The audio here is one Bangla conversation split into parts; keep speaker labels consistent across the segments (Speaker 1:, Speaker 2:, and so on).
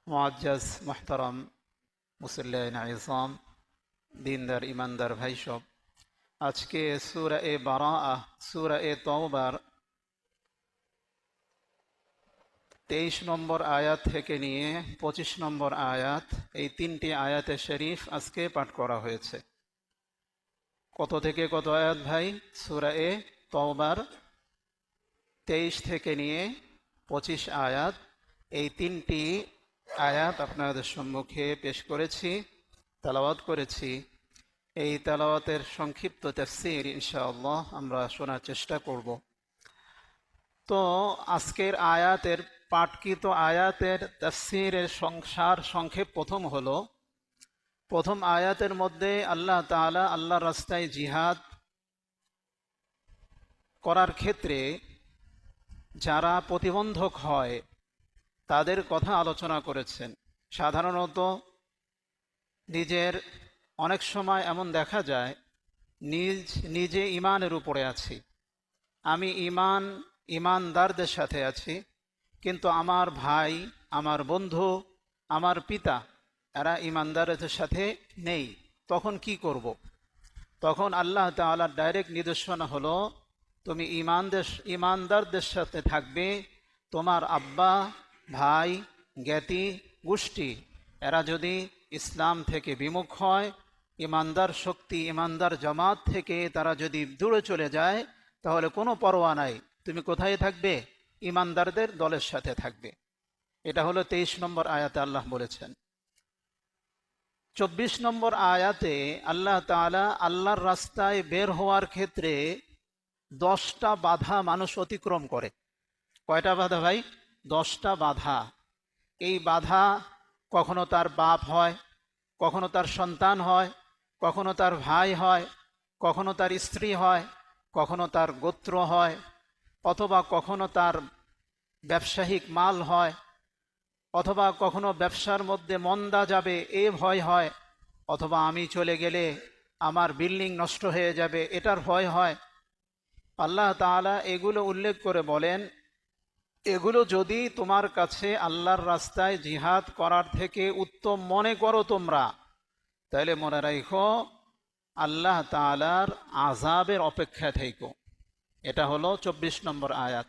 Speaker 1: মুআজ্জাজ মোহতারাম মুসল্লিয়ান ইসলাম, দিনদার ইমানদার ভাই সব, আজকে সূরা এ বারাআহ, সূরা এ তাওবার 23 নম্বর আয়াত থেকে নিয়ে 25 নম্বর আয়াত, এই তিনটি আয়াতে শরীফ আজকে পাঠ করা হয়েছে। কত থেকে কত আয়াত ভাই? সূরা এ তাওবার 23 থেকে নিয়ে 25 আয়াত, এই তিনটি আয়াত আপনাদের সম্মুখে পেশ করেছি, তেলাওয়াত করেছি। এই তেলাওয়াতের সংক্ষিপ্ত তাফসীর ইনশাআল্লাহ আমরা শোনার চেষ্টা করব। তো আজকের আয়াতের পাঠকৃত আয়াতের তাফসীরের সংক্ষেপ প্রথম আয়াতের মধ্যে আল্লাহ তাআলা আল্লাহর রাস্তায় জিহাদ করার ক্ষেত্রে যারা প্রতিবন্ধক হয় তাদের কথা আলোচনা করেছেন। সাধারণত অনেক সময় এমন দেখা যায় নিজে ঈমানের উপরে আছি, আমি ঈমানদারদের সাথে আছি, কিন্তু আমার ভাই, আমার বন্ধু, আমার পিতা এরা ঈমানদারদের সাথে নেই। তখন কি করব? তখন আল্লাহ তাআলার ডাইরেক্ট নির্দেশনা হলো, তুমি ঈমানদারদের সাথে থাকবে। তোমার আব্বা, ভাই, জ্ঞাতি গোষ্ঠী এরা যদি ইসলাম থেকে বিমুখ হয়, ঈমানদার শক্তি, ঈমানদার জামাত থেকে তারা যদি দূরে চলে যায়, তাহলে কোনো পরোয়া নাই, তুমি কোথায় থাকবে? ঈমানদারদের দলের সাথে থাকবে। এটা হলো 23 নম্বর আয়াতে আল্লাহ বলেছেন। 24 নম্বর আয়াতে আল্লাহ তাআলা আল্লাহর রাস্তায় বের হওয়ার ক্ষেত্রে 10টা বাধা মানুষ অতিক্রম করে। কয়টা বাধা ভাই? 10টা বাধা। এই বাধা কখনো তার বাপ হয়, কখনো তার সন্তান হয়, কখনো তার ভাই হয়, কখনো তার স্ত্রী হয়, কখনো তার গোত্র হয়, অথবা কখনো তার ব্যবসায়িক মাল হয়, অথবা কখনো ব্যবসার মধ্যে মন্দা যাবে এ ভয় হয়, অথবা আমি চলে গেলে আমার বিল্ডিং নষ্ট হয়ে যাবে এটার ভয় হয়। আল্লাহ তাআলা এগুলো উল্লেখ করে বলেন, এগুলো যদি তোমার কাছে আল্লাহর রাস্তায় জিহাদ করার থেকে উত্তম মনে করো তোমরা, তাহলে মনে রাখো আল্লাহ তাআলার আযাবের অপেক্ষা থেকো। এটা হলো 24 নম্বর আয়াত।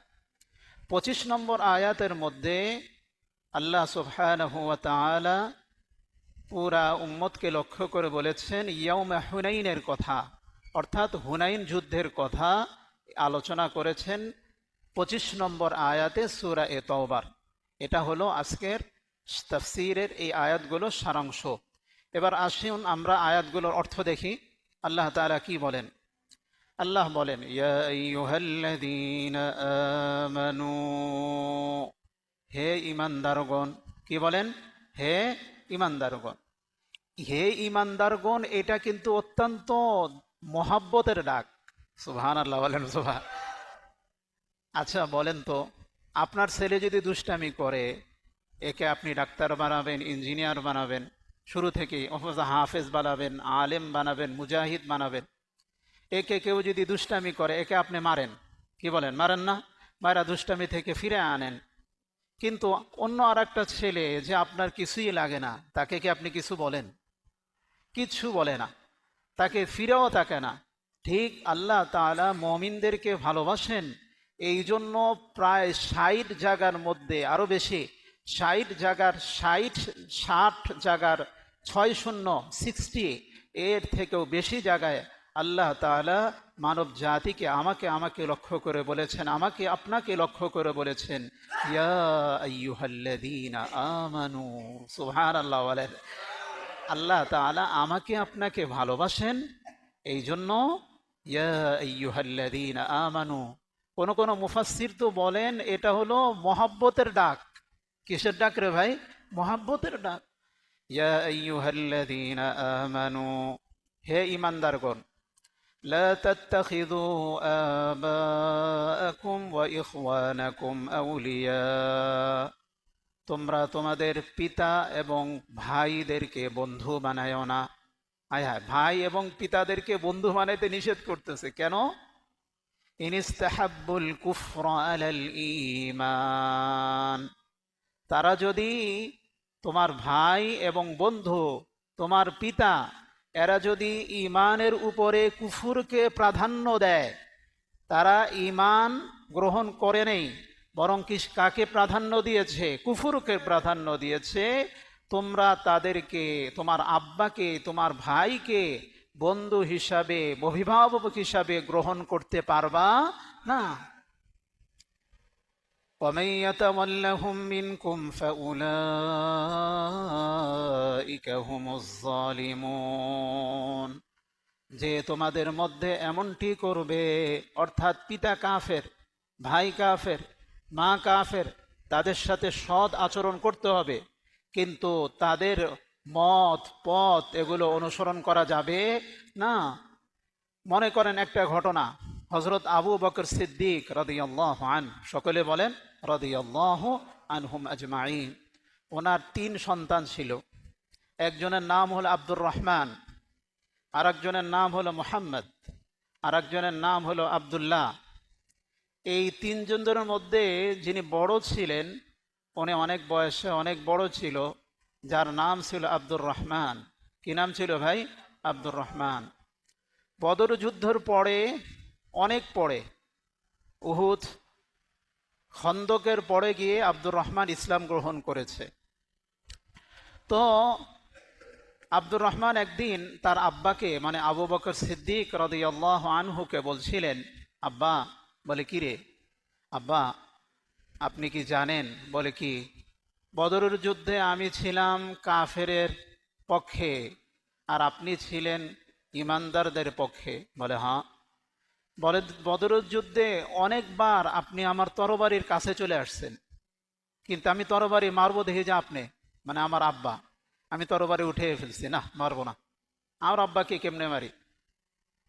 Speaker 1: 25 নম্বর আয়াতের মধ্যে আল্লাহ সুবহানাহু ওয়া তাআলা পুরা উম্মতকে লক্ষ্য করে বলেছেন ইয়াউমে হুনাইনের কথা, অর্থাৎ হুনাইন যুদ্ধের কথা আলোচনা করেছেন 25 নম্বর আয়াতে সূরা এ তাওবার। এটা হলো আজকের তাফসীরের এই আয়াতগুলোর সারাংশ। এবার আসুন আমরা আয়াতগুলোর অর্থ দেখি। আল্লাহ তাআলা কি বলেন? আল্লাহ বলেন, ইয়া আইয়ুহাল্লাযীনা আমানু, হে ঈমানদারগণ। কি বলেন? হে ঈমানদারগণ। হে ঈমানদারগণ, এটা কিন্তু অত্যন্ত মহাব্বতের ডাক। সুবহানাল্লাহ বলেন। আচ্ছা বলেন তো, আপনার ছেলে যদি দুষ্টামি করে, একে আপনি ডাক্তার বানাবেন, ইঞ্জিনিয়ার বানাবেন শুরু থেকেই, অথবা হাফেজ বানাবেন, আলেম বানাবেন, মুজাহিদ বানাবেন। একে কেউ যদি দুষ্টামি করে, একে আপনি মারেন। কি বলেন? মারেন না? মায়েরা দুষ্টামি থেকে ফিরে আনেন। কিন্তু অন্য আর একটা ছেলে যে আপনার কিছুই লাগে না, তাকে কি আপনি কিছু বলেন? কিচ্ছু বলে না, তাকে ফিরেও তাকে না। ঠিক আল্লাহ তাআলা মুমিনদেরকে ভালোবাসেন, এই জন্য প্রায় 60 জায়গার মধ্যে, আরো বেশি, 60 জায়গার 60 জায়গার 60 এর থেকেও বেশি জায়গায় আল্লাহ তাআলা মানব জাতিকে আমাকে লক্ষ্য করে বলেছেন, আমাকে আপনাকে লক্ষ্য করে বলেছেন, ইয়া আইয়ুহাল্লাযীনা আমানু। সুবহানাল্লাহ বলেন। আল্লাহ তাআলা আমাকে আপনাকে ভালোবাসেন, এই জন্য ইয়া আইয়ুহাল্লাযীনা আমানু। কোন কোন মুফাসসির তো বলেন এটা হলো মহব্বতের ডাক। কিসের ডাক রে ভাই? মহব্বতের ডাক। ইয়া আইয়ুহাল্লাযীনা আমানু, হে ঈমানদারগণ, লা তাত্তাখিযু আবাআকুম ওয়া ইখওয়ানাকুম আউলিয়া, তোমরা তোমাদের পিতা এবং ভাইদেরকে বন্ধু বানায়ও না। হায় হায়, ভাই এবং পিতাদেরকে বন্ধু বানাইতে নিষেধ করতেছে কেন? ইনিস্তাহাব্বুল কুফরা আলাল ঈমান, তারা যদি তোমার ভাই এবং বন্ধু, তোমার পিতা, এরা যদি ঈমানের উপরে কুফুরকে প্রাধান্য দেয়, তারা ঈমান গ্রহণ করে নেই, বরং কাকে প্রাধান্য দিয়েছে? কুফুরকে প্রাধান্য দিয়েছে। তোমরা তাদেরকে, তোমার আব্বাকে, তোমার ভাইকে বন্ধু হিসাবে, অভিভাবক হিসাবে গ্রহণ করতে পারবা না। ومن يتولهم منكم فأولئك هم الظالمون। যে তোমাদের মধ্যে এমনটি করবে, অর্থাৎ পিতা কাফের, ভাই কাফের, মা কাফের, তাদের সাথে সৎ আচরণ করতে হবে, কিন্তু তাদের মত পথ এগুলো অনুসরণ করা যাবে না। মনে করেন একটা ঘটনা, হযরত আবু বকর সিদ্দিক রাদিয়াল্লাহু আনহু, সকলে বলেন রাদিয়াল্লাহু আনহুম আজমাইন। ওনার 3 সন্তান ছিল। একজনের নাম হলো আব্দুর রহমান, আরেকজনের নাম হলো মুহাম্মদ, আরেকজনের নাম হলো আব্দুল্লাহ। এই 3 জনের মধ্যে যিনি বড় ছিলেন, উনি অনেক বয়সে অনেক বড় ছিল, যার নাম ছিল আব্দুর রহমান। কি নাম ছিল ভাই? আব্দুর রহমান। বদর যুদ্ধের পরে, অনেক পরে, উহুদ, খন্দকের পরে গিয়ে আব্দুর রহমান ইসলাম গ্রহণ করেছে। তো আব্দুর রহমান একদিন তার আব্বাকে, মানে আবু বকর সিদ্দিক রাদিয়াল্লাহু আনহুকে বলছিলেন, আব্বা, বলে কি রে আব্বা, আপনি কি জানেন? বলে কি? বদরের যুদ্ধে আমি ছিলাম কাফেরের পক্ষে, আর আপনি ছিলেন ইমানদারদের পক্ষে। বলে হ্যাঁ। বলে বদরের যুদ্ধে অনেকবার আপনি আমার তরবারির কাছে চলে আসছেন, কিন্তু আমি তরবারি মারবো দেখি যে আপনি, মানে আমার আব্বা, আমি তরবারি উঠে ফেলছি, না মারবো না। আমার আব্বাকে কেমনে মারি?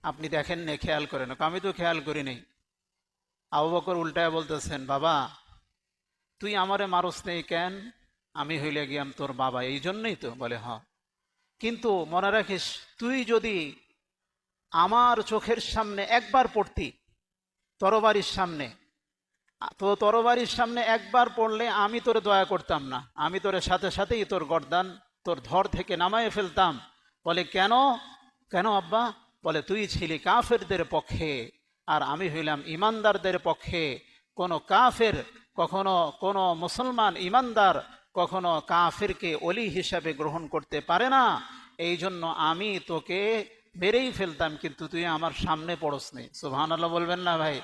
Speaker 1: আপনি দেখেন নে, খেয়াল করেন। আমি তো খেয়াল করি নেই। আবু বকর উল্টায় বলতেছেন, বাবা তুই আমারে মারস নেই কেন? আমি হইলে গিয়াম তোর বাবা, এই জন্যই তো। বলে হ্যাঁ, কিন্তু মনে রাখিস, তুই যদি আমার চোখের সামনে একবার পড়তি, তরবারির সামনে, তো তরবারির সামনে একবার পড়লে আমি তোরে দয়া করতাম না, আমি তোরে সাথে সাথেই তোর গর্দান, তোর ধর থেকে নামায়ে ফেলতাম। বলে কেন? কেন আব্বা? বলে তুই ছিলি কাফেরদের পক্ষে, আর আমি হইলাম ইমানদারদের পক্ষে। কোনো কাফের কখনো, কোনো মুসলমান ইমানদার কখনো কাফেরকে অলি হিসাবে গ্রহণ করতে পারে না। এই জন্য আমি তোকে মেরেই ফেলতাম, কিন্তু তুই আমার সামনে পড়স নি। সুবহানাল্লাহ বলবেন না ভাই?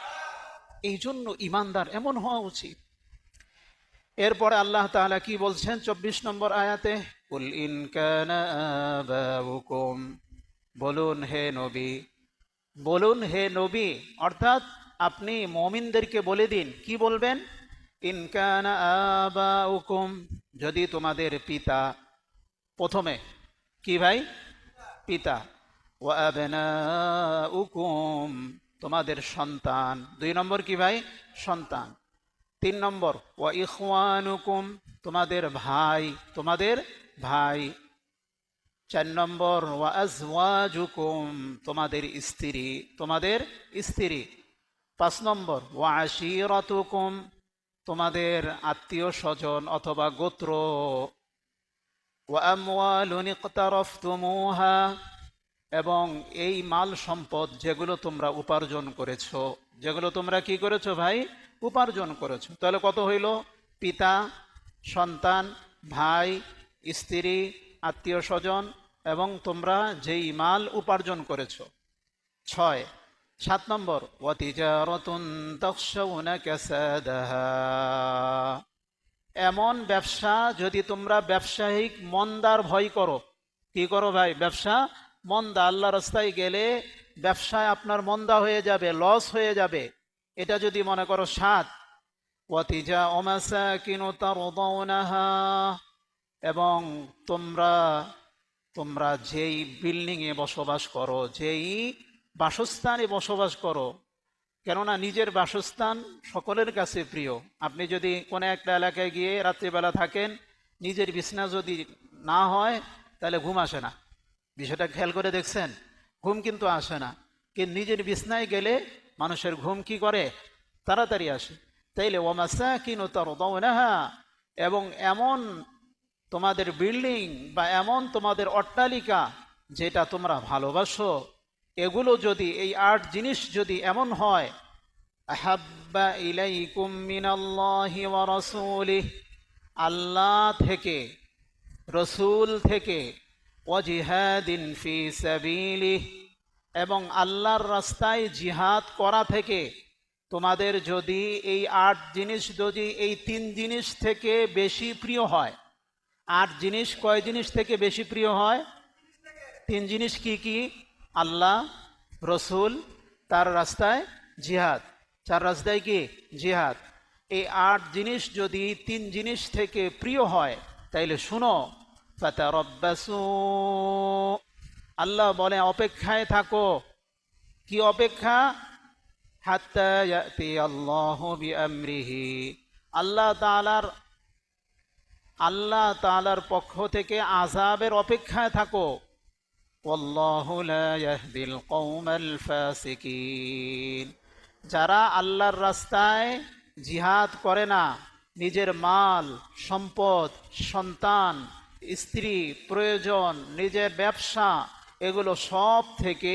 Speaker 1: এই জন্য ইমানদার এমন হওয়া উচিত। এরপরে আল্লাহ তাআলা কি বলছেন 24 নম্বর আয়াতে? কুল ইন কানা আবাউকুম, বলুন হে নবী, বলুন হে নবী, অর্থাৎ আপনি মুমিনদেরকে বলে দিন। কি বলবেন? ইন কানা আবাউকুম, যদি তোমাদের পিতা, প্রথমে কি ভাই? পিতা। ওয়া আবনাউকুম, তোমাদের সন্তান। 2 নম্বর কি ভাই? সন্তান। 3 নম্বর ওয়া ইখওয়ানুকুম, তোমাদের ভাই, তোমাদের ভাই। 4 নম্বর ওয়া আজওয়াজুকুম, তোমাদের স্ত্রী, তোমাদের স্ত্রী। 5 নম্বর ওয়া আশিরাতুকুম, তোমাদের আত্মীয় স্বজন অথবা গোত্র। ওয়া আমওয়ালুন ইকতারাফতুমুহা, এবং এই মাল সম্পদ যেগুলো তোমরা উপার্জন করেছো, যেগুলো তোমরা কি করেছো ভাই? উপার্জন করেছো। তাহলে কত হইল? পিতা, সন্তান, ভাই, স্ত্রী, আত্মীয় স্বজন, এবং তোমরা যেই মাল উপার্জন করেছো। 6। 7 নম্বর ওয়া তিজারাতুন তাখশাউনা কাসাদাহা, এমন ব্যবসা, যদি তোমরা ব্যবসায়িক মন্দার ভয় করো। কি করো ভাই? ব্যবসা মন্দা, আল্লাহ রাস্তায় গেলে ব্যবসায় আপনার মন্দা হয়ে যাবে, লস হয়ে যাবে, এটা যদি মনে করো। 7 ওয়াতিজা ওমাসাকিনু তারদাউনাহা, এবং তোমরা, তোমরা যেই বিল্ডিং এ বসবাস করো, যেই বাসস্থানে বসবাস করো, কেননা নিজের বাসস্থান সকলের কাছে প্রিয়। আপনি যদি কোনো একটা এলাকায় গিয়ে রাত্রিবেলা থাকেন, নিজের বিছনা যদি না হয়, তাহলে ঘুম আসে না। বিষয়টা খেয়াল করে দেখছেন? ঘুম কিন্তু আসে না। কিন্তু নিজের বিছনায় গেলে মানুষের ঘুম কি করে? তাড়াতাড়ি আসে। তাইলে ওয়া মাসাকিনু তারদাউনাহা, এবং এমন তোমাদের বিল্ডিং বা এমন তোমাদের অট্টালিকা যেটা তোমরা ভালোবাসো, এগুলো যদি এই 8 জিনিস যদি এমন হয়, আহাব্বা ইলাইকুম মিনাল্লাহি ওয়া রাসূলিহি, আল্লাহ থেকে, রসুল থেকে, ওয়া জিহাদিন ফি সাবিলিহি, এবং আল্লাহর রাস্তায় জিহাদ করা থেকে তোমাদের যদি এই 8 জিনিস, যদি এই 3 জিনিস থেকে বেশি প্রিয় হয়। 8 জিনিস কয় জিনিস থেকে বেশি প্রিয় হয়? 3 জিনিস কি কি? আল্লাহ, রসুল, তার রাস্তায় জিহাদ। 4 রাস্তায় কি? জিহাদ। এই 8 জিনিস যদি 3 জিনিস থেকে প্রিয় হয়, তাইলে শুনো, ফাতারাব্বাসু, আল্লাহ বলে অপেক্ষায় থাকো। কি অপেক্ষা? হাত্তা ইয়াতি আল্লাহু বিআমরিহি, আল্লাহ তাআলার পক্ষ থেকে আযাবের অপেক্ষায় থাকো। ওয়াল্লাহু লা ইয়াহদিল কওমাল ফাসিকিন, যারা আল্লাহর রাস্তায় জিহাদ করে না, নিজের মাল, সম্পদ, সন্তান, স্ত্রী, প্রয়োজন, নিজের ব্যবসা, এগুলো সব থেকে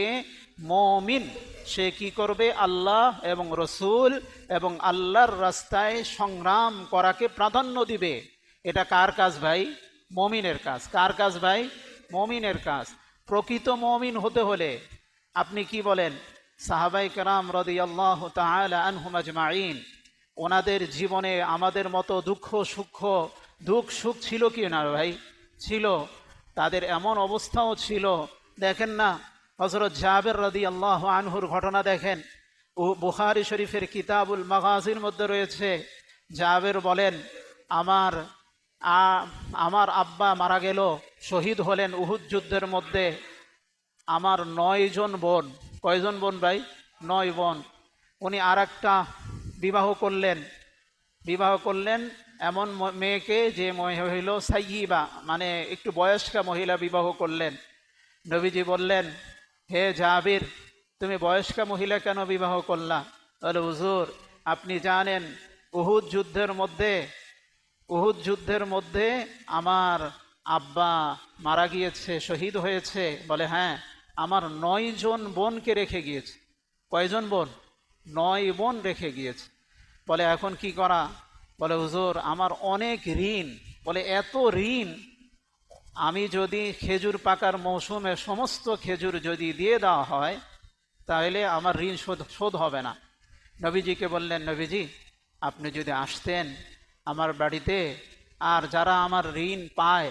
Speaker 1: মুমিন সে কি করবে? আল্লাহ এবং রসুল এবং আল্লাহর রাস্তায় সংগ্রাম করাকে প্রাধান্য দিবে। এটা কার কাজ ভাই? মুমিনের কাজ। কার কাজ ভাই? মুমিনের কাজ। প্রকৃত মুমিন হতে হলে আপনি কি বলেন? সাহাবায়ে কেরাম রাদিয়াল্লাহু তাআলা আনহুম আজমাইন, ওনাদের জীবনে আমাদের মতো দুঃখ সুখ ছিল কি না ভাই? ছিল। তাদের এমন অবস্থাও ছিল, দেখেন না, হযরত জাবের রাদিয়াল্লাহু আনহুর ঘটনা দেখেন, বুখারী শরীফের কিতাবুল মাগাজির মধ্যে রয়েছে। জাবের বলেন, আমার আব্বা মারা গেল, শহীদ হলেন উহুদ যুদ্ধের মধ্যে। আমার 9 জন বোন। কয়জন বোন ভাই? 9 বোন। উনি আর একটা বিবাহ করলেন এমন মেয়েকে যে হইল সাইয়্যিবা, মানে একটু বয়স্কা মহিলা বিবাহ করলেন। নবীজি বললেন, হে জাবির, তুমি বয়স্কা মহিলা কেন বিবাহ করলা? বলে, হুজুর আপনি জানেন উহুদ যুদ্ধের মধ্যে আমার আব্বা মারা গিয়েছে, শহীদ হয়েছে। বলে, হ্যাঁ, আমার 9 জন বোনকে রেখে গিয়েছে। কয়জন বোন? 9 বোন রেখে গিয়েছে। বলে, এখন কি করা? বলে, হুজুর আমার অনেক ঋণ। বলে, এত ঋণ, আমি যদি খেজুর পাকার মৌসুমে সমস্ত খেজুর যদি দিয়ে দেওয়া হয়, তাহলে আমার ঋণ শোধ হবে না। নবীজিকে বললেন, নবীজি আপনি যদি আসতেন আমার বাড়িতে, আর যারা আমার ঋণ পায়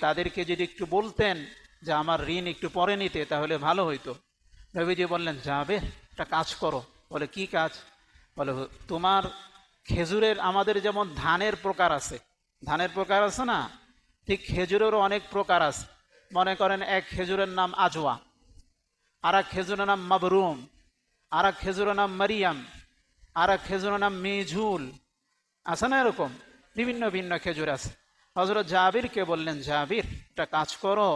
Speaker 1: তাদেরকে যদি একটু বলতেন যে আমার ঋণ একটু পরে নিতে, তাহলে ভালো হইতো। নবীজি বললেন, যাবে, একটা কাজ করো। বলে, কি কাজ? বলে, তোমার খেজুরের, আমাদের যেমন ধানের প্রকার আছে না, ঠিক খেজুরেরও অনেক প্রকার আছে। মনে করেন, এক খেজুরের নাম আজওয়া, আর এক খেজুরের নাম মাবরুম, আর এক খেজুরের নাম মারিয়াম, আর এক খেজুরের নাম মেঝুল, আছে না? এরকম বিভিন্ন ভিন্ন খেজুর আছে। হযরত জাবিরকে বললেন, জাবির একটা কাজ করো,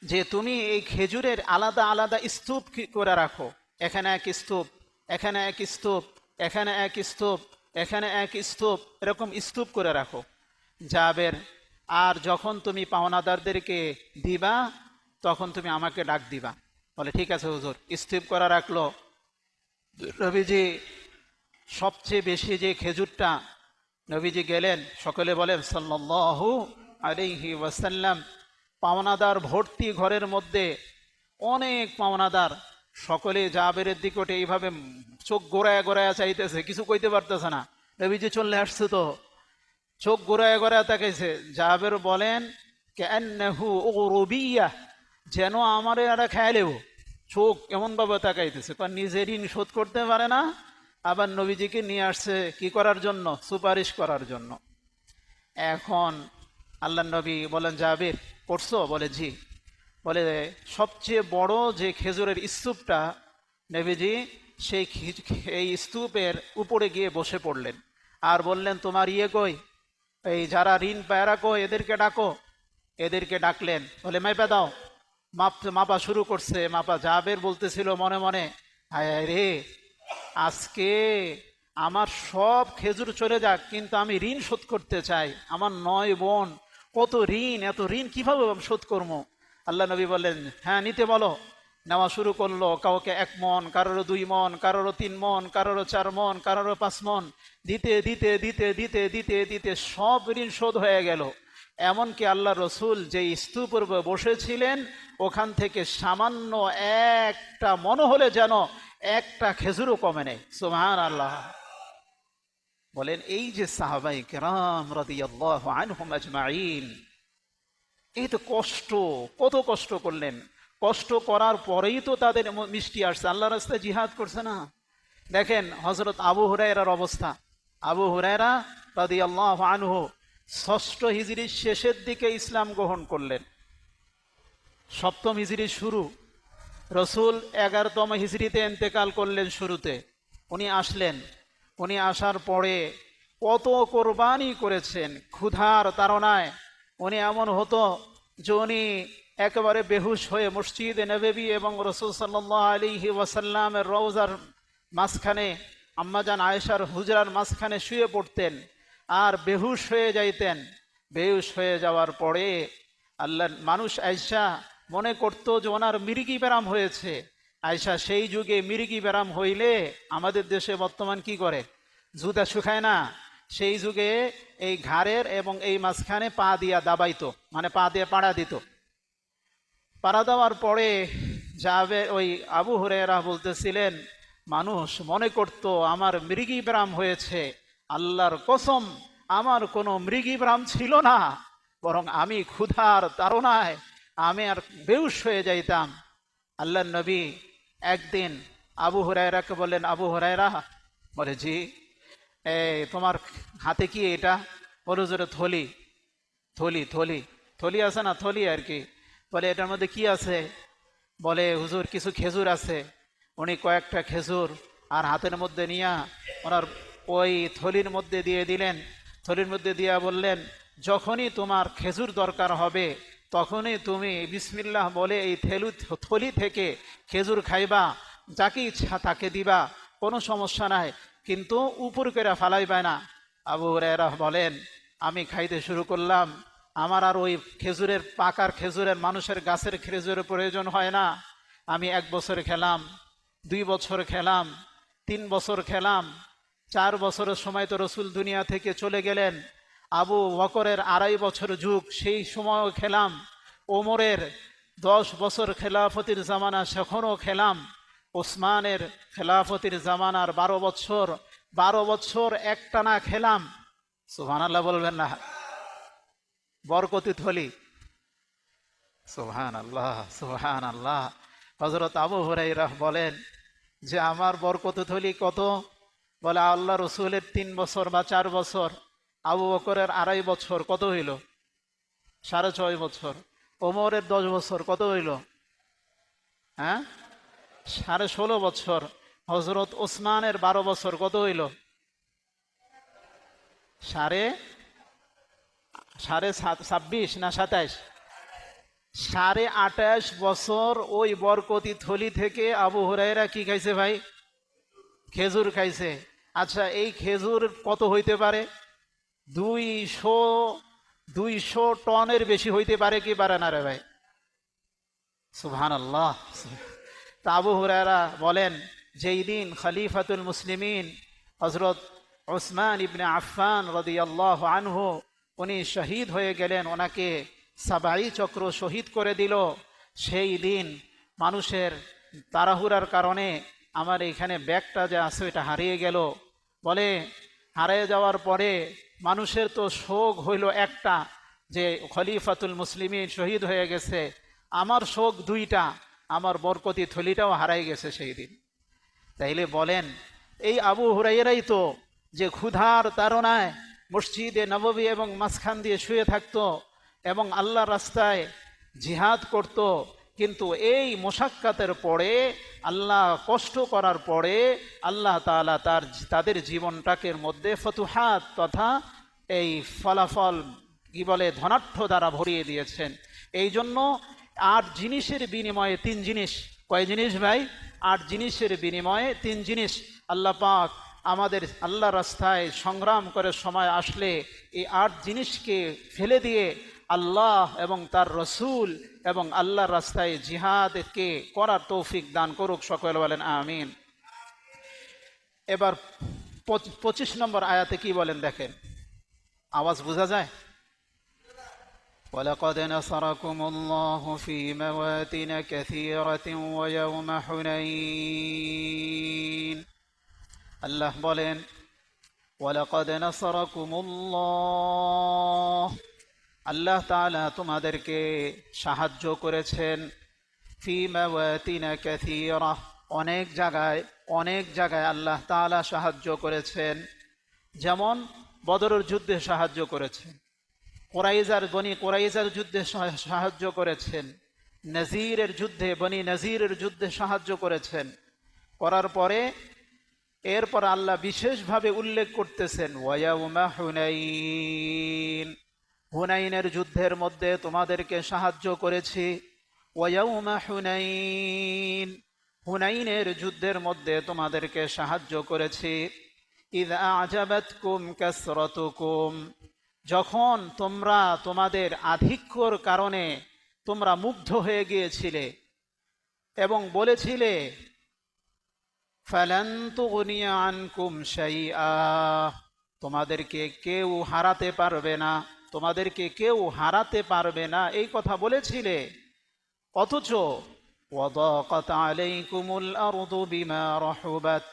Speaker 1: যে তুমি এই খেজুরের আলাদা আলাদা স্তূপ করে রাখো। এখানে এক স্তূপ, এখানে এক স্তূপ, এখানে এক স্তূপ, এখানে এক স্তূপ, এরকম স্তূপ করে রাখো জাবের। আর যখন তুমি পাওনাদারদেরকে দিবা, তখন তুমি আমাকে ডাক দিবা। বলে, ঠিক আছে হুজুর। স্তূপ করা রাখলো। নবীজি সবচেয়ে বেশি যে খেজুরটা, নবীজি গেলেন, সকলে বলেন সাল্লাল্লাহু আলাইহি ওয়াসাল্লাম, পাওনাদার ভর্তি ঘরের মধ্যে, অনেক পাওনাদার। সকলে জাবেরের দিকটে এইভাবে চোখ গোড়ায় চাইতেছে, কিছু কইতে পারতেছে না। নবীজি চলে আসছে, তো চোখ গোড়ায় তাকাইছে। জাবের বলেন, কান্নাহু উরুবিয়া, যেন আমারে এরা খেয়ালেও। চোখ এমন ভাবে তাকাইতেছে, কারণ নিজের ঋণ শোধ করতে পারে না, আবার নবীজিকে নিয়ে আসছে কি করার জন্য? সুপারিশ করার জন্য। এখন আল্লাহ নবী বলেন, জাবির পড়ছো? বলে, জি। বলে, সবচেয়ে বড় যে খেজুরের স্তূপটা, নবীজি এই স্তূপের উপরে গিয়ে বসে পড়লেন, আর বললেন, তোমার কই? এই যারা ঋণ পায়রা কই, এদেরকে ডাকো। এদেরকে ডাকলেন। বলে, মাইপা দাও। মাপা শুরু করছে। মাপা। জাবের বলতেছিল মনে মনে, হায় হায় রে, আজকে আমার সব খেজুর চলে যাক, কিন্তু আমি ঋণ শোধ করতে চাই। আমার 9 বোন, কত ঋণ, এত ঋণ কিভাবে শোধ করবো? আল্লাহ নবী বললেন, হ্যাঁ নিতে বলো। নেওয়া শুরু করলো, কাউকে 1 মণ, কারোরও 2 মণ, কারোরও 3 মণ, কারোরও 4 মণ, কারোরও 5 মণ, দিতে দিতে দিতে দিতে দিতে দিতে সব ঋণ শোধ হয়ে গেল। এমনকি আল্লাহ রসুল যে স্তূপের উপর বসেছিলেন, ওখান থেকে সামান্য একটা মনে হলে যেন একটা খেজুরও কমে নেই। সুবহানাল্লাহ। বলেন, এই যে সাহাবায়ে কেরাম রাদিয়াল্লাহু আনহুম আজমাইন, এই তো কষ্ট, কত কষ্ট করলেন। কষ্ট করার পরেই তো তাদের মিষ্টি আসছে, আল্লাহ রাস্তায় জিহাদ করছে না। দেখেন হযরত আবু হুরায়রার অবস্থা। আবু হুরায়রা রাদিয়াল্লাহু আনহু 6ষ্ঠ হিজরির শেষের দিকে ইসলাম গ্রহণ করলেন। 7ম হিজরি শুরু, রসুল 11তম হিজরিতে ইন্তেকাল করলেন শুরুতে। উনি আসলেন, উনি আসার পরে কত কোরবানি করেছেন ক্ষুধার তাড়নায়। উনি এমন হতো যে উনি একেবারে বেহুশ হয়ে মসজিদে নববী এবং রসুল সাল্লাল্লাহু আলাইহি ওয়াসাল্লামের রওজার মাঝখানে, আম্মাজান আয়েশার হুজরার মাঝখানে শুয়ে পড়তেন আর বেহুশ হয়ে যাইতেন। বেহুশ হয়ে যাওয়ার পরে আল্লাহর মানুষ আয়েশা মনে করতো যে ওনার মৃগী ব্যারাম হয়েছে। আয়েশা সেই যুগে মৃগী ব্যারাম হইলে আমাদের দেশে বর্তমান কি করে, জুতা শুকায় না, সেই যুগে এই ঘাড়ের এবং এই মাঝখানে পা দিয়া দাবাইতো, মানে পা দিয়ে পাড়া দিত। পাড়া দেওয়ার পরে যাবে, ওই আবু হুরায়রা বলতেছিলেন, মানুষ মনে করতো আমার মৃগী ব্যারাম হয়েছে। আল্লাহর কসম, আমার কোনো মৃগী ব্যারাম ছিল না, বরং আমি ক্ষুধার তাড়নায় আমি আর বেহুশ হয়ে যাইতাম। আল্লাহর নবী একদিন আবু হুরায়রাকে বললেন, আবু হুরায়রা, বলে জি, তোমার হাতে কি এটা? বলে জোরে থলি। থলি থলি থলি আছে না, থলি আর কি। বলে এটার মধ্যে কি আছে? বলে হুজুর কিছু খেজুর আছে। উনি কয়েকটা খেজুর আর হাতের মধ্যে নিয়া ওনার ওই থলির মধ্যে দিয়ে দিলেন। থলির মধ্যে দিয়া বললেন, যখনই তোমার খেজুর দরকার হবে তখনই তুমি বিসমিল্লাহ বলে এই থলি থেকে খেজুর খাইবা, যাকে ইচ্ছা তাকে দিবা, কোনো সমস্যা নাই, কিন্তু উপর করে ফালাইবা না। আবু হুরায়রা বলেন, আমি খাইতে শুরু করলাম। আমার আর ওই খেজুরের পাকার খেজুরের মানুষের গাছের খেজুরের প্রয়োজন হয় না। আমি 1 বছর খেলাম, 2 বছর খেলাম, 3 বছর খেলাম, 4 বছরের সময় তো রসুল দুনিয়া থেকে চলে গেলেন। আবু বকরের 2.5 বছর যুগ, সেই সময়ও খেলাম। ওমরের 10 বছর খেলাফতির জামানা, সেখনও খেলাম। ওসমানের খেলাফতির জামানার 12 বছর, 12 বছর একটানা খেলাম। সুবহানাল্লাহ বলবেন না? বরকতি থলি। সুবহানাল্লাহ, সুবহানাল্লাহ। হযরত আবু হুরায়রা বলেন যে আমার বরকতি থলি কত? বলে আল্লাহ রসুলের 3 বছর বা 4 বছর, আবু বকরের 2.5 বছর, কত হইল? 6.5 বছর। ওমরের 10 বছর, কত হইল? হ্যাঁ, 16.5 বছর। হযরত ওসমানের 12 বছর, কত হইল? সাড়ে 26 না 27? 28.5 বছর ওই বরকতি থলি থেকে আবু হুরায়রা কি খাইছে ভাই? খেজুর খাইছে। আচ্ছা, এই খেজুর কত হইতে পারে? 200 টনের বেশি হইতে পারে কি পারে না রে ভাই? সুবহানাল্লাহ। তা আবু হুরায়রা বলেন, যেই দিন খলিফাতুল মুসলিমিন হযরত উসমান ইবনে আফফান রাদিয়াল্লাহু আনহু উনি শহীদ হয়ে গেলেন, ওনাকে সাবাই চক্র শহীদ করে দিল, সেই দিন মানুষের তাড়াহুড়ার কারণে আমার এখানে ব্যাগটা যে আছে এটা হারিয়ে গেল। বলে হারিয়ে যাওয়ার পরে মানুষের তো শোক হইল একটা, যে খলিফাতুল মুসলিমিন শহীদ হয়ে গেছে। আমার শোক 2টা, আমার বরকতি থলিটাও হারাই গেছে সেই দিন। তাইলে বলেন, এই আবু হুরায়রাই তো যে ক্ষুধার তাড়নায় মসজিদে নববী এবং মাঝখান দিয়ে শুয়ে থাকতো এবং আল্লাহর রাস্তায় জিহাদ করত, কিন্তু এই মুশাক্কাতের পরে, আল্লাহ কষ্ট করার পরে আল্লাহ তাআলা তাদের জীবনটাকে মধ্যে ফতুহাত তথা এই ফলাফল কি বলে ধনাঢ্য দ্বারা ভরিয়ে দিয়েছেন। এই জন্য 8 জিনিসের বিনিময়ে 3 জিনিস, কয় জিনিস ভাই? 8 জিনিসের বিনিময়ে 3 জিনিস আল্লাহ পাক আমাদের আল্লাহ রাস্তায় সংগ্রাম করে সময় আসলে এই 8 জিনিসকে ফেলে দিয়ে আল্লাহ এবং তার রসুল এবং আল্লাহর রাস্তায় জিহাদকে করার তৌফিক দান করুক, সকলে বলেন আমিন। এবার 25 নম্বর আয়াতে কি বলেন দেখেন, আওয়াজ বোঝা যায়? ولقد نصركم الله في مواطن كثيرة ويوم حنين। আল্লাহ বলেন ওয়ালাকাদ নাসারাকুমুল্লাহ, আল্লাহ তাআলা তোমাদেরকে সাহায্য করেছেন, ফি মাওয়াতিন কাসীরা, অনেক জায়গায় আল্লাহ তাআলা সাহায্য করেছেন। যেমন বদরের যুদ্ধে সাহায্য করেছেন, বনি কোরাইজার যুদ্ধে সাহায্য করেছেন, বনি নজিরের যুদ্ধে সাহায্য করেছেন। করার পরে এরপর আল্লাহ বিশেষভাবে উল্লেখ করতেছেন ওয়ায়াউমা হুনাইন, হুনাইনের যুদ্ধের মধ্যে তোমাদেরকে সাহায্য করেছি। ওয়ায়াউমা হুনাইন, হুনাইনের যুদ্ধের মধ্যে তোমাদেরকে সাহায্য করেছি। ইযা আজাবাতকুম কাসরাতুকুম, যখন তোমরা তোমাদের আধিক্যর কারণে তোমরা মুগ্ধ হয়ে গিয়েছিলে এবং বলেছিলে ফালান তুগনিয়া আনকুম শাইআ, তোমাদেরকে কেউ হারাতে পারবে না, এই কথা বলেছিলে। অথচ ওয়াদাকাত আলাইকুমুল আরদু বিমা রাহুবাত,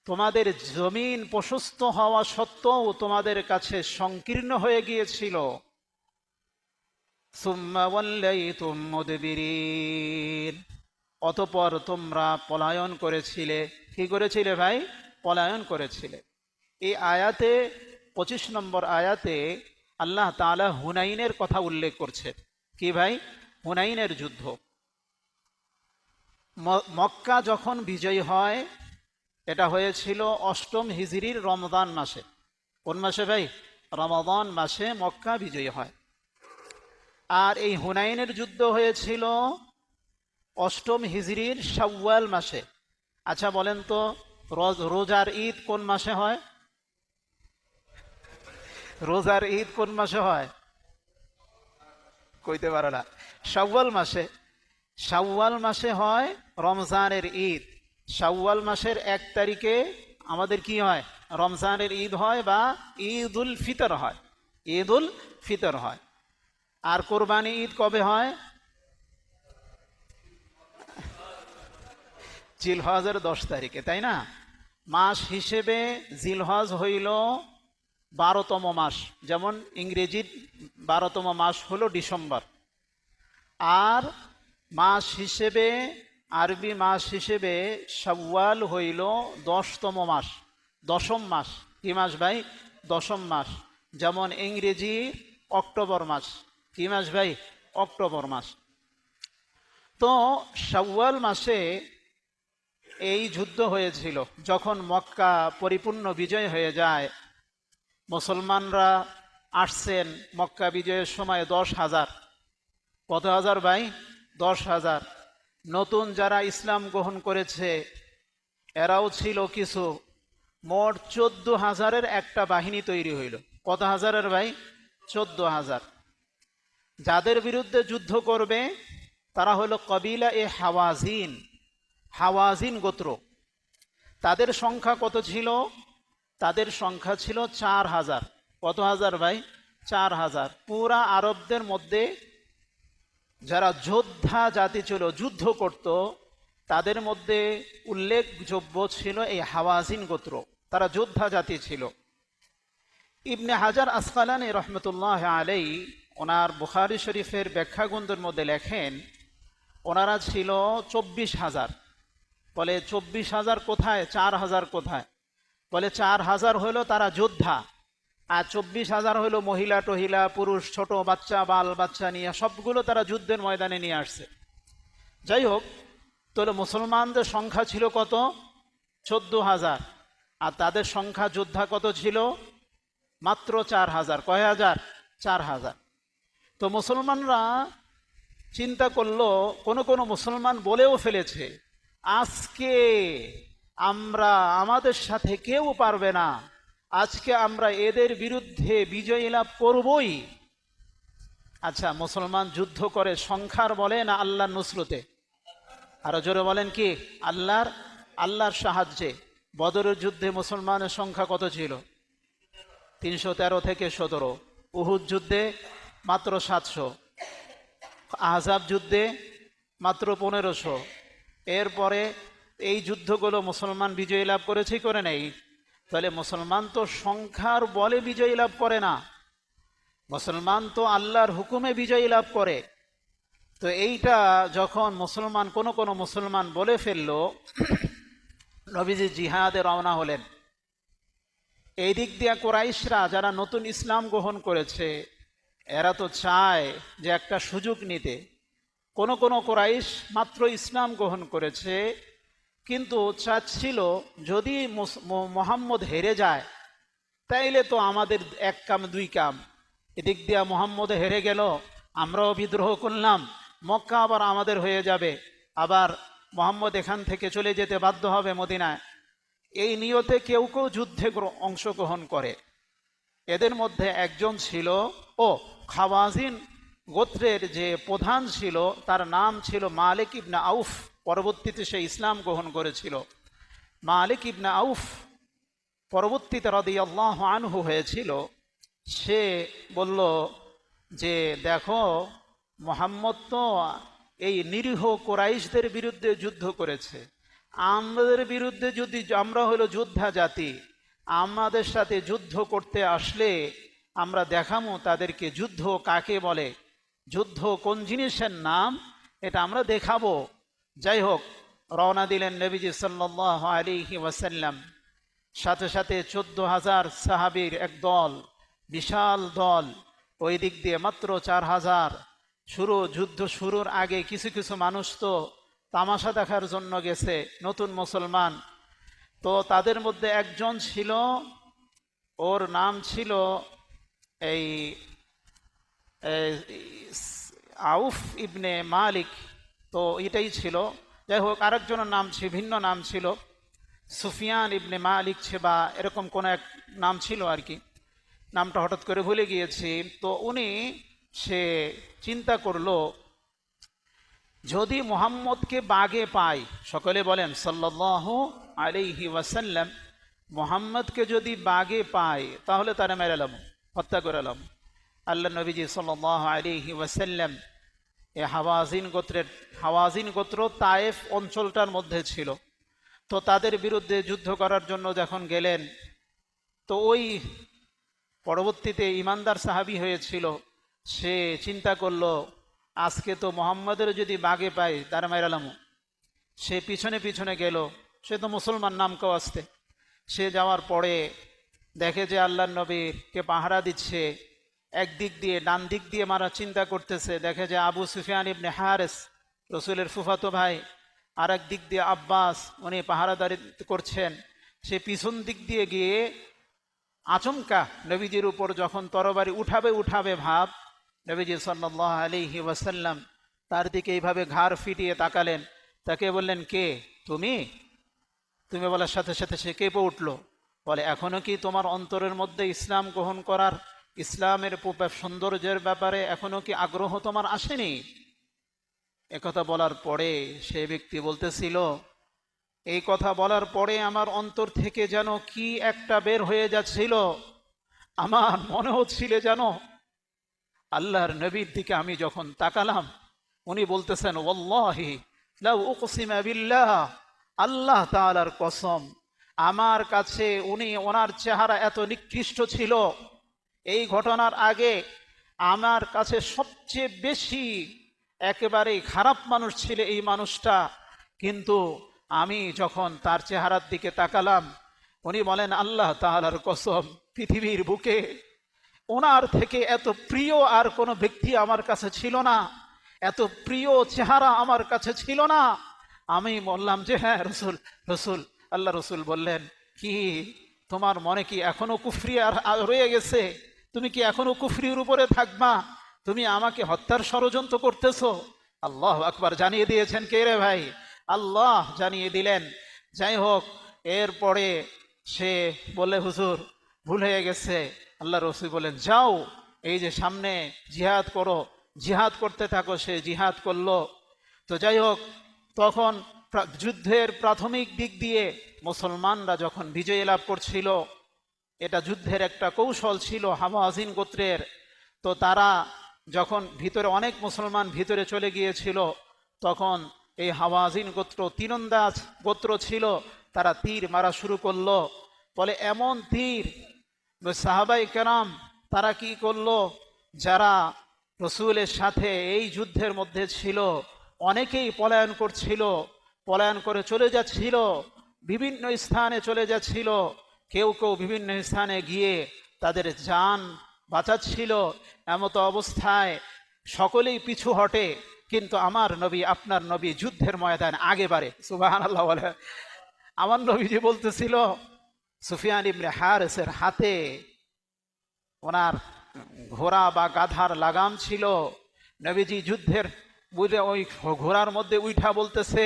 Speaker 1: তোমাদের জমিন প্রশস্ত হওয়া সত্ত্বেও তোমাদের কাছে সংকীর্ণ হয়ে গিয়েছিল। সুম্মা ওয়াল্লাইতুম মুদবিরিন, অতঃপর তোমরা পলায়ন করেছিলে। কি করেছিলে ভাই? পলায়ন করেছিলে। এই আয়াতে 25 নম্বর আয়াতে আল্লাহ তাআলা হুনাইনের কথা উল্লেখ করছেন। কি ভাই? হুনাইনের যুদ্ধ। মক্কা যখন বিজয় হয়, এটা হয়েছিল 8ম হিজরির রমজান মাসে। কোন মাসে ভাই? রমাদান মাসে মক্কা বিজয় হয়। আর এই হুনাইনের যুদ্ধ হয়েছিল 8ম হিজরির শাওয়াল মাসে। আচ্ছা বলেন তো, রোজার ঈদ কোন মাসে হয়? রোজার ঈদ কোন মাসে হয়? কইতে পারো না। শাওয়াল মাসে। শাওয়াল মাসে হয় রমজানের ঈদ। শাওয়াল মাসের 1 তারিখে আমাদের কি হয়? রমজানের ঈদ হয় বা ঈদুল ফিতর হয়। ঈদুল ফিতর হয়। আর কোরবানি ঈদ কবে হয়? জিলহজের 10 তারিখে, তাই না? মাস হিসেবে জিলহজ হইল 12তম মাস, যেমন ইংরেজির 12তম মাস হলো ডিসেম্বর। আর মাস হিসেবে, আরবি মাস হিসেবে শাওয়াল হইল 10তম মাস, 10ম মাস। কি মাস ভাই? 10ম মাস। যেমন ইংরেজি অক্টোবর মাস। কি মাস ভাই? অক্টোবর মাস। তো শাওয়াল মাসে এই যুদ্ধ হয়েছিল। যখন মক্কা পরিপূর্ণ বিজয় হয়ে যায়, মুসলমানরা আসছেন মক্কা বিজয়ের সময় 10,000। কত হাজার ভাই? 10,000। নতুন যারা ইসলাম গ্রহণ করেছে এরাও ছিল কিছু। মোট 14,000-এর একটা বাহিনী তৈরি হইল। কত হাজারের ভাই? 14,000। যাদের বিরুদ্ধে যুদ্ধ করবে তারা হলো কবিলা হাওয়াজিন, হাওয়াজিন গোত্র। তাদের সংখ্যা কত ছিল? তাদের সংখ্যা ছিল 4,000। কত হাজার ভাই? 4,000। পুরা আরবদের মধ্যে যারা যোদ্ধা জাতি ছিল, যুদ্ধ করত, তাদের মধ্যে উল্লেখযোগ্য ছিল এই হাওয়াজিন গোত্র। তারা যোদ্ধা জাতি ছিল। ইবনে হাজার আসকালানী রহমতুল্লাহ আলাই ওনার বুখারী শরীফের ব্যাখ্যাগ্রন্থের মধ্যে লেখেন, ওনারা ছিল 24,000। বলে 24,000 কোথায়? 4,000 কোথায়? বলে 4,000 হলো তারা যোদ্ধা, আর 24,000 হলো মহিলা টহিলা, পুরুষ, ছোট বাচ্চা, বাল বাচ্চা নিয়ে সবগুলো তারা যুদ্ধের ময়দানে নিয়ে আসছে। যাই হোক, তাহলে মুসলমানদের সংখ্যা ছিল কত? 14,000। আর তাদের সংখ্যা যোদ্ধা কত ছিল? মাত্র 4,000। কয় হাজার? 4,000। তো মুসলমানরা চিন্তা করলো, কোন মুসলমান বলেও ফেলেছে, আজকে আমরা আমাদের সাথে কেউ পারবে না, আজকে আমরা এদের বিরুদ্ধে বিজয় লাভ করবই। আচ্ছা, মুসলমান যুদ্ধ করে সংখ্যার বলে না আল্লাহর নুসরতে? আরো জোরে বলেন কি? আল্লাহর সাহায্যে। বদরের যুদ্ধে মুসলমানের সংখ্যা কত ছিল? 313 থেকে 17। উহুদ যুদ্ধে মাত্র 700। আহজাব যুদ্ধে মাত্র 1500। এরপরে এই যুদ্ধগুলো মুসলমান বিজয় লাভ করেছে করে নেই? তাহলে মুসলমান তো সংখ্যার বলে বিজয় লাভ করে না, মুসলমান তো আল্লাহর হুকুমে বিজয় লাভ করে। তো এইটা যখন মুসলমান কোন মুসলমান বলে ফেললো, নবীজি জিহাদে রওনা হলেন। এই দিক দিয়ে কুরাইশরা যারা নতুন ইসলাম গ্রহণ করেছে, এরা তো চায় যে একটা সুযোগ নিতে। কোন কুরাইশ মাত্র ইসলাম গ্রহণ করেছে, কিন্তু চাচ্ছিল যদি মোহাম্মদ হেরে যায় তাইলে তো আমাদের এক কাম দুই কাম। এদিক দিয়া মোহাম্মদ হেরে গেল, আমরাও বিদ্রোহ করলাম, মক্কা আবার আমাদের হয়ে যাবে, আবার মোহাম্মদ এখান থেকে চলে যেতে বাধ্য হবে মদিনায়। এই নিয়তে কেউ কেউ যুদ্ধে অংশগ্রহণ করে। এদের মধ্যে একজন ছিল খাওয়াজিন গোত্রের যে প্রধান ছিল, তার নাম ছিল মালিক ইবনে আউফ। পরবর্তীতে সে ইসলাম গ্রহণ করেছিল। মালিক ইবনে আউফ পরবর্তীতে রাদিয়াল্লাহু আনহু হয়েছিল। সে বলল যে দেখো, মুহাম্মদ তো এই নিরীহ কুরাইশদের বিরুদ্ধে যুদ্ধ করেছে, আমাদের বিরুদ্ধে যদি, আমরা হলো যোদ্ধা জাতি, আমাদের সাথে যুদ্ধ করতে আসলে আমরা দেখামো তাদেরকে যুদ্ধ কাকে বলে, যুদ্ধ কোন জিনিসের নাম, এটা আমরা দেখাবো। যাই হোক, রওনা দিলেন নবীজি সাল্লাল্লাহু আলাইহি ওয়াসাল্লাম। সাথে সাথে 14,000 সাহাবীর এক দল, বিশাল দল। ওই দিক দিয়ে মাত্র 4,000। যুদ্ধ শুরুর আগে কিছু কিছু মানুষ তো তামাশা দেখার জন্য গেছে, নতুন মুসলমান। তো তাদের মধ্যে একজন ছিল, ওর নাম ছিল এই আউফ ইবনে মালিক। তো এটাই ছিল। যাই হোক, আরেকজনের নাম ছিল, ভিন্ন নাম ছিল, সুফিয়ান ইবনে মালিক বা এরকম কোন এক নাম ছিল আর কি, নামটা হঠাৎ করে ভুলে গিয়েছি। তো সে চিন্তা করলো, যদি মুহাম্মদকে বাগে পাই, সকলে বলেন সাল্লাল্লাহু আলাইহি ওয়াসাল্লাম, মুহাম্মদকে যদি বাগে পাই তাহলে তারা মেরে এলাম, হত্যা করে এলাম। আল্লাহ নবীজি সাল্লাল্লাহু আলাইহি ওয়াসাল্লাম হাওয়াজিন গোত্র তায়েফ অঞ্চলটার মধ্যে ছিল। তো তাদের বিরুদ্ধে যুদ্ধ করার জন্য যখন গেলেন, তো ওই পরবর্তীতে ইমানদার সাহাবী হয়েছিল, সে চিন্তা করলো আজকে তো মুহাম্মদের যদি বাগে পাই তারা মেরালাম। সে পিছনে পিছনে গেল, সে তো মুসলমান নাম কেউ আসতে। সে যাওয়ার পরে দেখে যে আল্লাহর নবীকে পাহারা দিচ্ছে, একদিক দিয়ে ডান দিক দিয়ে মারা চিন্তা করতেছে, দেখে যে আবু সুফিয়ান ইবনে হারিস, রসুলের ফুফাতো ভাই, আর এক দিক দিয়ে আব্বাস, উনি পাহারাদারি করছেন। সে পিছন দিক দিয়ে গিয়ে আচমকা নবীজির উপর যখন তরবারি উঠাবে ভাব, নবীজি সাল্লাল্লাহু আলাইহি ওয়াসাল্লাম তার দিকে এইভাবে ঘাড় ফিটিয়ে তাকালেন। তাকে বললেন, কে তুমি? তুমি বলার সাথে সাথে সে কেঁপে উঠল। বলে, এখনো কি তোমার অন্তরের মধ্যে ইসলাম গ্রহণ করার, ইসলামের সৌন্দর্যের ব্যাপারে এখনো কি আগ্রহ তোমার আসেনি? একথা বলার পরে সে ব্যক্তি বলতেছিল, এই কথা বলার পরে আমার অন্তর থেকে যেন কি একটা বের হয়ে যাচ্ছিল। আমার মনে হচ্ছিল যেন আল্লাহর নবীর দিকে আমি যখন তাকালাম, উনি বলতেছেন, ওয়াল্লাহি লাউ উকসিমা বিল্লাহ, আল্লাহ তাআলার কসম, আমার কাছে ওনার চেহারা এত নিকৃষ্ট ছিল, এই ঘটনার আগে আমার কাছে সবচেয়ে বেশি একেবারেই খারাপ মানুষ ছিল এই মানুষটা। কিন্তু আমি যখন তার চেহারার দিকে তাকালাম, উনি বলেন, আল্লাহ তাআলার কসম, পৃথিবীর বুকে ওনার থেকে এত প্রিয় আর কোনো ব্যক্তি আমার কাছে ছিল না, এত প্রিয় চেহারা আমার কাছে ছিল না। আমি বললাম যে হ্যাঁ রসুল। আল্লাহ রসুল বললেন, কি তোমার মনে কি এখনো কুফরি আর রয়ে গেছে? তুমি কি এখনো কুফরির উপরে থাকবা? তুমি আমাকে হত্যার ষড়যন্ত্র করতেছো? আল্লাহু আকবার। জানিয়ে দিয়েছেন কে রে ভাই? আল্লাহ জানিয়ে দিলেন। যাই হোক, এরপরে সে বলে, হুজুর ভুল হয়ে গেছে। আল্লাহ রসুল বলেন, যাও, এই যে সামনে জিহাদ করো, জিহাদ করতে থাকো। সে জিহাদ করলো। তো যাই হোক, তখন যুদ্ধের প্রাথমিক দিক দিয়ে মুসলমানরা যখন বিজয় লাভ করছিল, এটা যুদ্ধের একটা কৌশল ছিল হাওয়াযিন গোত্রের। তো তারা যখন ভিতরে অনেক মুসলমান ভিতরে চলে গিয়েছিল, তখন এই হাওয়াযিন গোত্র তীরন্দাজ গোত্র ছিল, তারা তীর মারা শুরু করলো। বলে এমন তীর, সাহাবাই কেরাম তারা কি করলো, যারা রসুলের সাথে এই যুদ্ধের মধ্যে ছিল অনেকেই পলায়ন করছিল, পলায়ন করে চলে যাচ্ছিল, বিভিন্ন স্থানে চলে যাচ্ছিল। কেউ কেউ বিভিন্ন স্থানে গিয়ে তাদের জান বাঁচাচ্ছিল। এমতো অবস্থায় সকলেই পিছু হটে, কিন্তু আমার নবী, আপনার নবী যুদ্ধের ময়দান আগে বাড়ে। সুবহানাল্লাহ বলে। আমার নবীজি বলতেছিল, সুফিয়ান ইবনে হারিসের হাতে ওনার ঘোড়া বা গাধার লাগাম ছিল। নবীজি যুদ্ধের বুঝে ওই ঘোড়ার মধ্যে উঠা বলতেছে,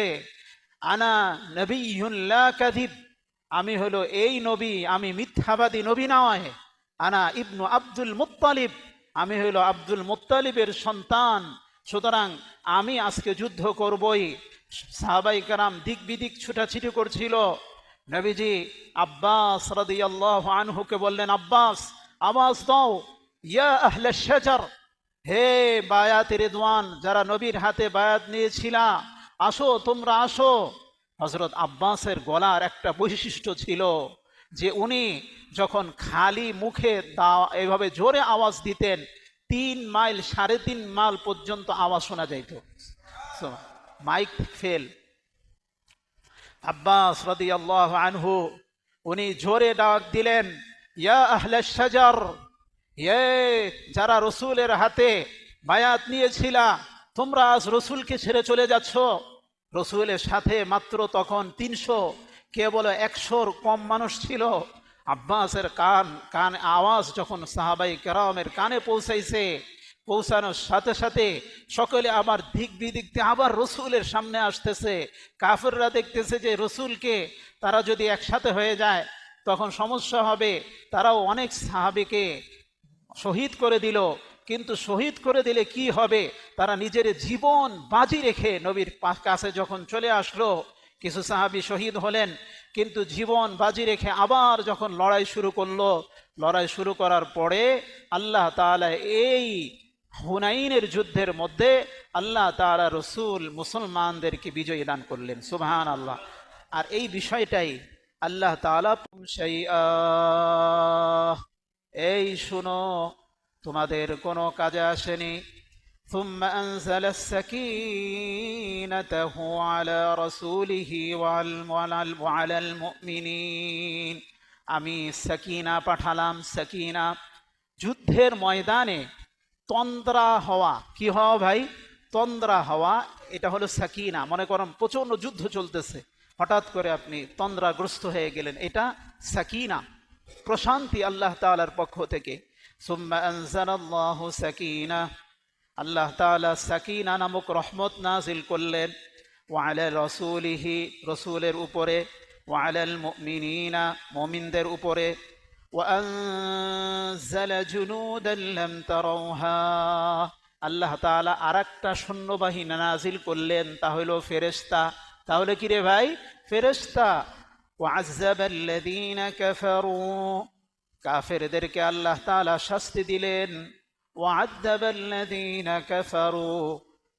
Speaker 1: আনা নবিয়্যুন লা কাযিব, আমি হলো এই নবী, আমি মিথ্যাবাদী নবী নয়। আনা ইবনু আব্দুল মুত্তালিব, আমি হলো আব্দুল মুত্তালিবের সন্তান, সুতরাং আমি আজকে যুদ্ধ করবই। সাহাবাই কেরাম দিক বিদিক ছুটাছুটি করছিল। নবীজি আব্বাস রাদিয়াল্লাহু আনহুকে বললেন, আব্বাস আওয়াজ দাও, ইয়া আহলে শাজার, হে বায়াত রিদওয়ান, যারা নবীর হাতে বায়াত নিয়েছিলা, আসো, তোমরা আসো। হযরত আব্বাসের গলার একটা বৈশিষ্ট্য ছিল যে উনি যখন খালি মুখে এইভাবে জোরে আওয়াজ দিতেন, 3 মাইল 3.5 মাইল পর্যন্ত আওয়াজ শোনা যাইত। Mic fail. আব্বাস রাদিয়াল্লাহু আনহু উনি জোরে ডাক দিলেন, ইয়া আহলে শাজার, হে যারা রসুলের হাতে বায়াত নিয়েছিলা, তোমরা আজ রসুলকে ছেড়ে চলে যাচ্ছ। রসুলের সাথে মাত্র তখন 300, কেবল 100-র কম মানুষ ছিল। আব্বাসের কান আওয়াজ যখন সাহাবাই কেরামের কানে পৌঁছাইছে, পৌঁছানোর সাথে সাথে সকলে আবার দিক বিদিকতে আবার রসুলের সামনে আসতেছে। কাফেররা দেখতেছে যে রসুলকে তারা যদি একসাথে হয়ে যায় তখন সমস্যা হবে। তারাও অনেক সাহাবীকে শহীদ করে দিল, কিন্তু শহীদ করে দিলে কি হবে, তারা নিজের জীবন বাজি রেখে নবীর কাছে যখন চলে আসলো, কিছু সাহাবী শহীদ হলেন, কিন্তু জীবন বাজি রেখে আবার যখন লড়াই শুরু করলো, লড়াই শুরু করার পরে আল্লাহ তাআলা এই হুনাইনের যুদ্ধের মধ্যে আল্লাহ তাআলা রসুল মুসলমানদেরকে বিজয় দান করলেন। সুবহানাল্লাহ। আর এই বিষয়টাই আল্লাহ তাআলা এই শুনো, তোমাদের কোনো কাজে আসেনি। ثم أنزل السكينة على رسوله وعلى المؤمنين, আমি সাকিনা পাঠালাম। সাকিনা যুদ্ধের ময়দানে তন্দ্রা হওয়া। কি হওয়া ভাই? তন্দ্রা হওয়া, এটা হলো সাকিনা। মনে করেন প্রচন্ড যুদ্ধ চলতেছে, হঠাৎ করে আপনি তন্দ্রাগ্রস্ত হয়ে গেলেন, এটা সাকিনা, প্রশান্তি আল্লাহ তাআলার পক্ষ থেকে। সুম্মা আনজালাল্লাহু সাকিনা, আল্লাহ তাআলা সাকিনা নামক রহমত নাজিল করলেন। ওয়া আলা রাসূলিহি, রসুলের উপরে, ওয়া আলাল মুমিনিনা, মুমিনদের উপরে। ওয়া আনজালা জুনুদান লাম তারাউহা, আল্লাহ তাআলা আরেকটা সৈন্যবাহিনী নাজিল করলেন, তা হলো ফেরেশতা। তাহলে কি রে ভাই? ফেরেশতা। ওয়াযাবাল্লাযীনা কাফারু, কাফেরদেরকে আল্লাহ তাআলা শাস্তি দিলেন। ওয়াযাবাল্লাযীনা কাফারু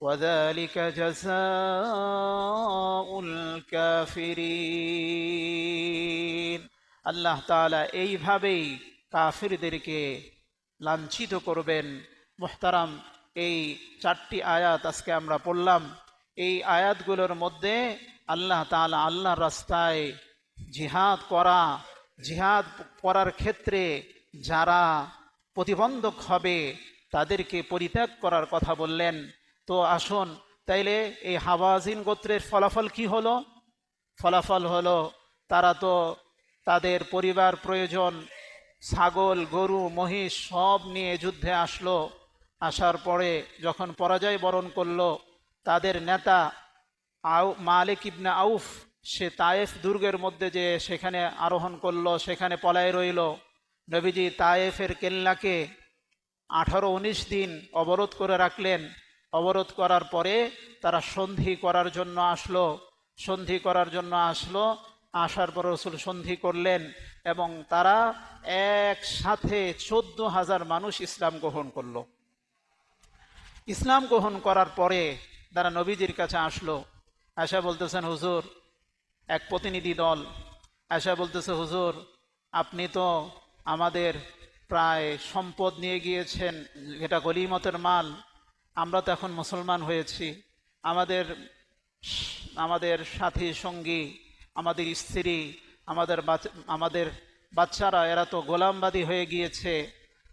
Speaker 1: ওয়াযালিকা জাযাউল কাফিরিন, আল্লাহ তাআলা এইভাবেই কাফেরদেরকে লাঞ্ছিত করবেন। মুহতারাম, এই 4টি আয়াত আজকে আমরা পড়লাম। এই আয়াতগুলোর মধ্যে আল্লাহ তাআলা আল্লাহর রাস্তায় জিহাদ করার ক্ষেত্রে যারা প্রতিবন্ধক হবে তাদেরকে পরিত্যাগ করার কথা বললেন। তো আসুন তাইলে এই হাওয়াযিন গোত্রের ফলাফল কি হলো? ফলাফল হলো তারা তো তাদের পরিবার প্রয়োজন, ছাগল, গরু, মহিষ সব নিয়ে যুদ্ধে আসলো। আসার পরে যখন পরাজয় বরণ করলো, তাদের নেতা মালিক ইবনে আউফ সে তায়েফ দুর্গের মধ্যে যে সেখানে আরোহণ করলো, সেখানে পলায় রইল। নবীজি তায়েফের কেল্লাকে 18-19 দিন অবরোধ করে রাখলেন। অবরোধ করার পরে তারা সন্ধি করার জন্য আসলো। আসার পর রসুল সন্ধি করলেন এবং তারা একসাথে 14,000 মানুষ ইসলাম গ্রহণ করলো। ইসলাম গ্রহণ করার পরে তারা নবীজির কাছে আসলো। আশা বলতেছেন, হুজুর, এক প্রতিনিধি দল আশা বলতেছে, হুজুর, আপনি তো আমাদের প্রায় সম্পদ নিয়ে গিয়েছেন, এটা গনিমতের মাল। আমরা তো এখন মুসলমান হয়েছি। আমাদের আমাদের সাথী সঙ্গী, আমাদের স্ত্রী, আমাদের বাচ্চারা, এরা তো গোলামবাদী হয়ে গিয়েছে,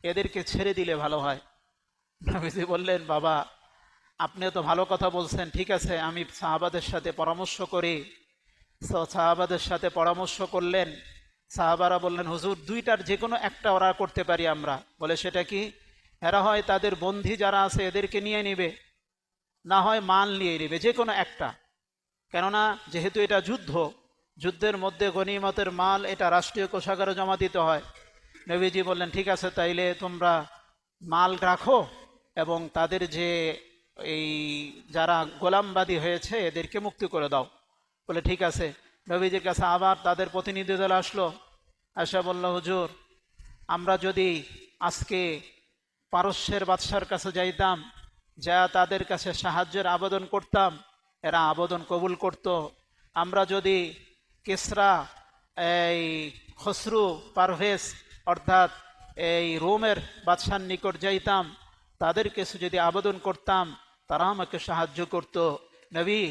Speaker 1: এদেরকে ছেড়ে দিলে ভালো হয়। নবীজি বললেন, বাবা, আপনিও তো ভালো কথা বলছেন, ঠিক আছে, আমি সাহাবাদের সাথে পরামর্শ করি। সাহাবাদের সাথে পরামর্শ করলেন। সাহাবারা বললেন, হুজুর, দুইটার যে কোনো একটা ওরা করতে পারি আমরা। বলে, সেটা কি? এরা হয় তাদের বন্ধী যারা আছে এদেরকে নিয়ে নিবে, না হয় মাল নিয়ে নিবে, যে কোনো একটা। কেননা যেহেতু এটা যুদ্ধের মধ্যে গনিমতের মাল এটা রাষ্ট্রীয় কোষাগারে জমা দিতে হয়। নবীজি বললেন, ঠিক আছে, তাইলে তোমরা মাল রাখো এবং তাদের যে এই যারা গোলামবাদী হয়েছে এদেরকে মুক্তি করে দাও। বলে, ঠিক আছে। নবীজির কাছে আবার তাদের প্রতিনিধি দল আসলো। আশা বলল, হুজুর, আমরা যদি আজকে পারস্যের বাদশার কাছে যাইতাম, যা তাদের কাছে সাহায্যের আবেদন করতাম, এরা আবেদন কবুল করত। আমরা যদি কিসরা, এই খসরু পারভেজ, অর্থাৎ এই রোমের বাদশার নিকট যাইতাম, তাদের কাছে যদি আবেদন করতাম, তারা আমাকে সাহায্য করত। নবী,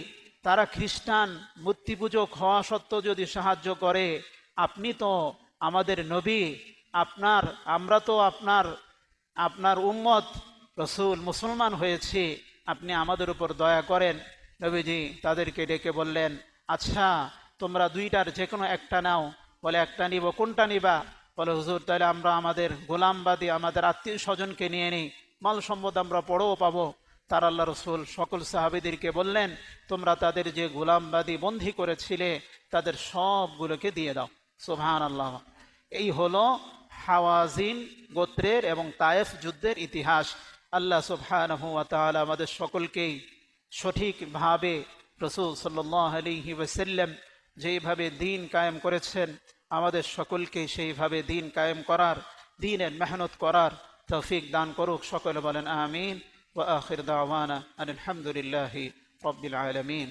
Speaker 1: তারা খ্রিস্টান মূর্তি পূজক হওয়া সত্ত্বেও যদি সাহায্য করে, আপনি তো আমাদের নবী, আমরা তো আপনার উম্মত, রসুল, মুসলমান হয়েছি, আপনি আমাদের উপর দয়া করেন। নবীজি তাদেরকে ডেকে বললেন, আচ্ছা, তোমরা দুইটার যে কোনো একটা নাও। বলে, একটা নিব, কোনটা নিবা? বলে, হুজুর, তাহলে আমরা আমাদের গোলামবাদী, আমাদের আত্মীয় স্বজনকে নিয়ে নিই, মাল সম্পদ আমরা বড়ও পাবো। তার আল্লাহ রসুল সকল সাহাবীদেরকে বললেন, তোমরা তাদের যে গোলামবাদী বন্দী করেছিলে তাদের সবগুলোকে দিয়ে দাও। সুবহানাল্লাহ। এই হলো হাওয়াজিন গোত্রের এবং তায়েফ যুদ্ধের ইতিহাস। আল্লাহ সুবহানাহু ওয়া তাআলা আমাদের সকলকেই সঠিকভাবে রাসূল সাল্লাল্লাহু আলাইহি ওয়াসাল্লাম যেইভাবে দ্বীন কায়েম করেছেন, আমাদের সকলকে সেইভাবে দ্বীন কায়েম করার, দ্বীনের মেহনত করার তৌফিক দান করুক। সকলে বলেন আমিন। ওয়া আখির দাওয়ানা আলহামদুলিল্লাহি রাব্বিল আলামিন।